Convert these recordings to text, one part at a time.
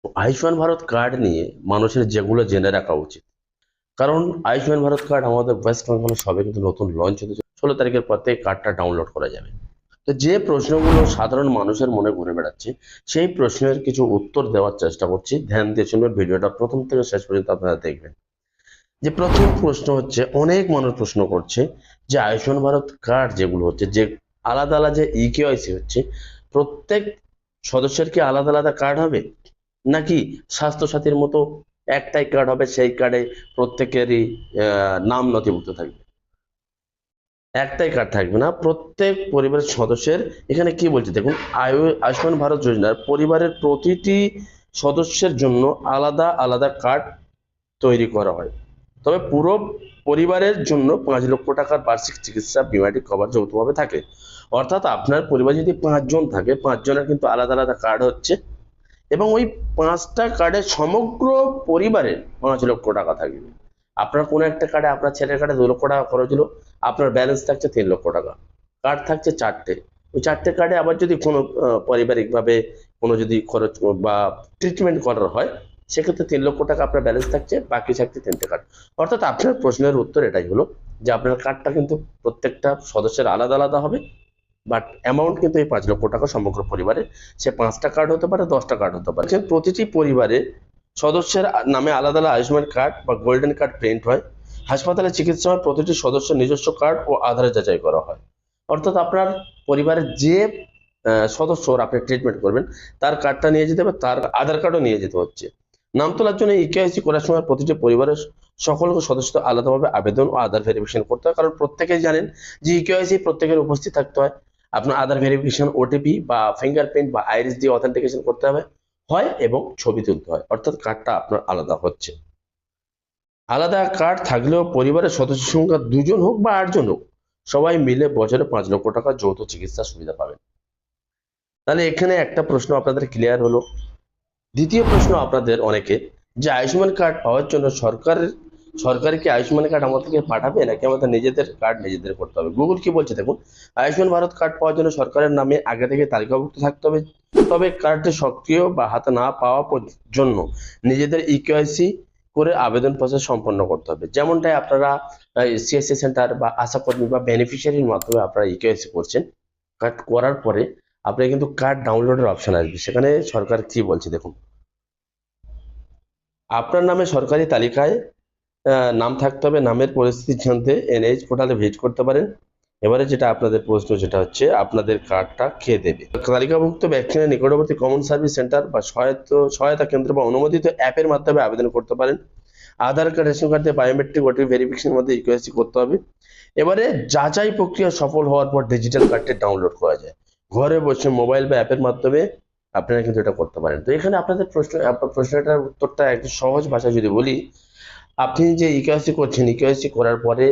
Ayushman Bharat card নিয়ে মানুষের যেগুলো জেনে রাখা উচিত, কারণ আয়ুষ্মান ভারত কার্ড আমাদের ওয়েস্ট বেঙ্গলে সবে কিন্তু নতুন লঞ্চ হতে 16 তারিখের পর থেকে কার্ডটা ডাউনলোড করা যাবে। তো যে প্রশ্নগুলো সাধারণ মানুষের মনে ঘুরে বেড়াচ্ছে, সেই প্রশ্নের কিছু উত্তর দেওয়ার চেষ্টা করছি। ধ্যান দিয়ে শুনবেন, ভিডিওটা প্রথম থেকে শেষ পর্যন্ত আপনারা দেখবেন। যে প্রথম প্রশ্ন হচ্ছে, অনেক মানুষ প্রশ্ন করছে যে আয়ুষ্মান ভারত কার্ড যেগুলো হচ্ছে, যে আলাদা আলাদা যে ইকেওয়াইসি হচ্ছে, প্রত্যেক সদস্যের কি আলাদা আলাদা কার্ড হবে, নাকি স্বাস্থ্য সাথীর মতো একটাই কার্ড হবে, সেই কার্ডে প্রত্যেকেরই নাম নথিভুক্ত থাকবে? একটাই কার্ড থাকবে না, প্রত্যেক পরিবারের সদস্যের। এখানে কি বলছে দেখুন, আয়ুষ্মান ভারত যোজনার পরিবারের প্রতিটি সদস্যের জন্য আলাদা আলাদা কার্ড তৈরি করা হয়। তবে পুরো পরিবারের জন্য 5 লক্ষ টাকার বার্ষিক চিকিৎসা বিমাটি কভার যৌথভাবে থাকে। অর্থাৎ আপনার পরিবার যদি 5 জন থাকে, 5 জনের কিন্তু আলাদা আলাদা কার্ড হচ্ছে, এবং ওই 5টা কার্ডে সমগ্র পরিবারের 5 লক্ষ টাকা থাকবে। আপনার কোনো একটা কার্ডে, আপনার ছেলের কার্ডে 2 লক্ষ টাকা খরচ হলো, আপনার ব্যালেন্স থাকছে 3 লক্ষ টাকা। কার্ড থাকছে 4টে। ওই 4টে কার্ডে আবার যদি কোনো পারিবারিকভাবে কোনো যদি খরচ বা ট্রিটমেন্ট করার হয়, সেক্ষেত্রে 3 লক্ষ টাকা আপনার ব্যালেন্স থাকছে, বাকি থাকছে 3টে কার্ড। অর্থাৎ আপনার প্রশ্নের উত্তর এটাই হলো যে আপনার কার্ডটা কিন্তু প্রত্যেকটা সদস্যের আলাদা আলাদা হবে, বাট অ্যামাউন্ট কিন্তু এই 5 লক্ষ টাকা সমগ্র পরিবারে। সে 5টা কার্ড হতে পারে, 10টা কার্ড হতে পারে। প্রতিটি পরিবারে সদস্যের নামে আলাদা আলাদা আয়ুষ্মান কার্ড বা গোল্ডেন কার্ড প্রিন্ট হয়। হাসপাতালে চিকিৎসা হয়, প্রতিটি সদস্যের নিজস্ব কার্ড ও আধারে যাচাই করা হয়। অর্থাৎ আপনার পরিবারের যে সদস্য আপনি ট্রিটমেন্ট করবেন, তার কার্ডটা নিয়ে যেতে হবে, তার আধার কার্ডও নিয়ে যেতে হচ্ছে। নাম তোলার জন্য ইকেআইসি করার সময় প্রতিটি পরিবারের সকল সদস্য আলাদাভাবে আবেদন ও আধার ভেরিফিকেশন করতে হয়, কারণ প্রত্যেকেই জানেন যে ইকেআইসি প্রত্যেকের উপস্থিত থাকতে হয়। আপনার আধার ভেরিফিকেশন, ওটিপি বা ফিঙ্গারপ্রিন্ট বা আইরিস দিয়ে অথেন্টিকেশন করতে হবে হয়, এবং ছবি তুলতে হয়। অর্থাৎ কার্ডটা আপনার আলাদা হচ্ছে। আলাদা কার্ড থাকলেও পরিবারের সদস্য সংখ্যা 2 জন হোক বা 8 জন হোক, সবাই মিলে বছরে 5 লক্ষ টাকা যৌথ চিকিৎসা সুবিধা পাবেন। তাহলে এখানে একটা প্রশ্ন আপনাদের ক্লিয়ার হলো। দ্বিতীয় প্রশ্ন আপনাদের অনেকে, যে আয়ুষ্মান কার্ড পাওয়ার জন্য সরকার কি আয়ুষ্মান কার্ড আমাদেরকে পাঠাবে, নাকি আমাদের নিজেদের কার্ড নিজেদের করতে হবে? গুগল কি বলছে দেখুন, আয়ুষ্মান ভারত কার্ড পাওয়ার জন্য সরকারের নামে আগে থেকে তালিকাভুক্ত থাকতে হবে। তবে কার্ডটি সক্রিয় বা হাতে না পাওয়া জন্য নিজেদের ইকেওয়াইসি করে আবেদন প্রসেস সম্পন্ন করতে হবে। যেমনটাই আপনারা সিএসসি সেন্টার বা আশাকর্মী বা বেনিফিশিয়ারির মাধ্যমে আপনারা ইকেওয়াইসি করছেন, কার্ড করার পরে আপনি কিন্তু কার্ড ডাউনলোডের অপশন আসবে। সেখানে সরকার কি বলছে দেখুন, আপনার নামে সরকারি তালিকায় নাম থাকতে হবে। নামের পরিস্থিতি জানতে এনএইচ পোর্টালে ভিজিট করতে পারেন। এবারে যেটা আপনাদের প্রশ্ন, যেটা হচ্ছে আপনাদের কার্ডটা কে দেবে? তালিকাভুক্ত ব্যক্তির নিকটবর্তী কমন সার্ভিস সেন্টার বা সহায়তা কেন্দ্র বা অনুমোদিত অ্যাপের মাধ্যমে আবেদন করতে পারেন। আধার কার্ড, রেশন কার্ড দিয়ে বায়োমেট্রিক ওটিপি ভেরিফিকেশনের মধ্যে ইকেওয়াইসি করতে হবে। এবারে যাচাই প্রক্রিয়া সফল হওয়ার পর ডিজিটাল কার্ডটি ডাউনলোড করা যায়। ঘরে বসে মোবাইল বা অ্যাপের মাধ্যমে আপনারা কিন্তু এটা করতে পারেন। তো এখানে আপনাদের প্রশ্নটার উত্তরটা একটু সহজ ভাষায় যদি বলি, আপনি যে ইকেওয়াইসি করছেন, ইকেওয়াইসি করার পরে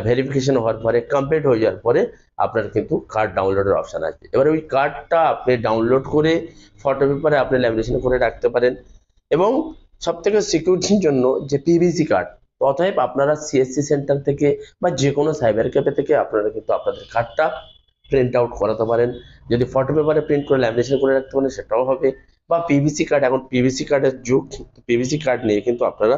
ভেরিফিকেশন হওয়ার পরে, কমপ্লিট হয়ে যাওয়ার পরে আপনার কিন্তু কার্ড ডাউনলোডের অপশন আসবে। এবারে ওই কার্ডটা আপনি ডাউনলোড করে ফটো পেপারে আপনি ল্যামিনেশন করে রাখতে পারেন। এবং সব থেকে সিকিউরিটির জন্য যে পিভিসি কার্ড, অতএব আপনারা সিএসসি সেন্টার থেকে বা যে কোনো সাইবার ক্যাফে থেকে আপনারা কিন্তু আপনাদের কার্ডটা প্রিন্ট আউট করাতে পারেন। যদি ফটো পেপারে প্রিন্ট করে ল্যামিনেশন করে রাখতে পারেন, সেটাও হবে। বা পিভিসি কার্ড, এখন পিভিসি কার্ডের যুগ, পিভিসি কার্ড নিয়ে কিন্তু আপনারা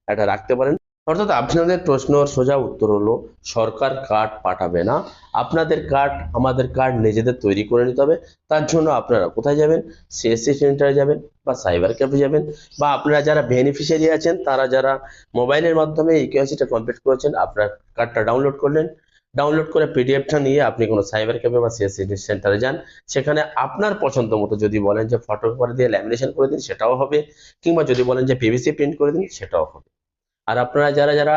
এটা রাখতে পারেন। অর্থাৎ আপনাদের প্রশ্নের সোজা উত্তর হলো, সরকার কার্ড পাঠাবে না, আপনাদের কার্ড, আমাদের কার্ড নিজেদের তৈরি করে নিতে হবে। তার জন্য আপনারা কোথায় যাবেন? সিএসসি সেন্টারে যাবেন বা সাইবার ক্যাফে যাবেন, বা আপনারা যারা বেনিফিশিয়ারি আছেন, তারা যারা মোবাইলের মাধ্যমে ইকেওয়াইসিটা কমপ্লিট করেছেন, আপনার কার্ডটা ডাউনলোড করলেন। ডাউনলোড করে পিডিএফটা নিয়ে আপনি কোনো সাইবার ক্যাফে বা সিএসসি সেন্টারে যান। সেখানে আপনার পছন্দ মতো যদি বলেন যে ফটো পেপার দিয়ে ল্যামিনেশন করে দিন, সেটাও হবে। কিংবা যদি বলেন যে পিভিসি প্রিন্ট করে দিন, সেটাও হবে। আর আপনারা যারা যারা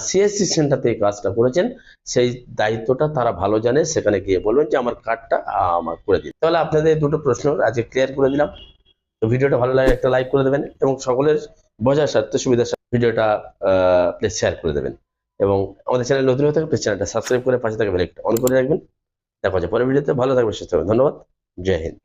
সিএসসি সেন্টার থেকে কাজটা করেছেন, সেই দায়িত্বটা তারা ভালো জানে। সেখানে গিয়ে বলবেন যে আমার কার্ডটা আমার করে দিন। তাহলে আপনাদের দুটো প্রশ্ন আজকে ক্লিয়ার করে দিলাম। তো ভিডিওটা ভালো লাগে একটা লাইক করে দেবেন, এবং সকলের বোঝার স্বার্থে, সুবিধার স্বার্থে ভিডিওটা প্লিজ শেয়ার করে দেবেন। এবং আমাদের চ্যানেল নতুন হয়ে থাকলে প্লিজ চ্যানেলটা সাবস্ক্রাইব করে পাশে থাকা বেল আইকনটা অন করে রাখবেন। দেখা হচ্ছে পরের ভিডিওতে। ভালো থাকবেন, সুস্থ থাকবেন। ধন্যবাদ। জয় হিন্দ।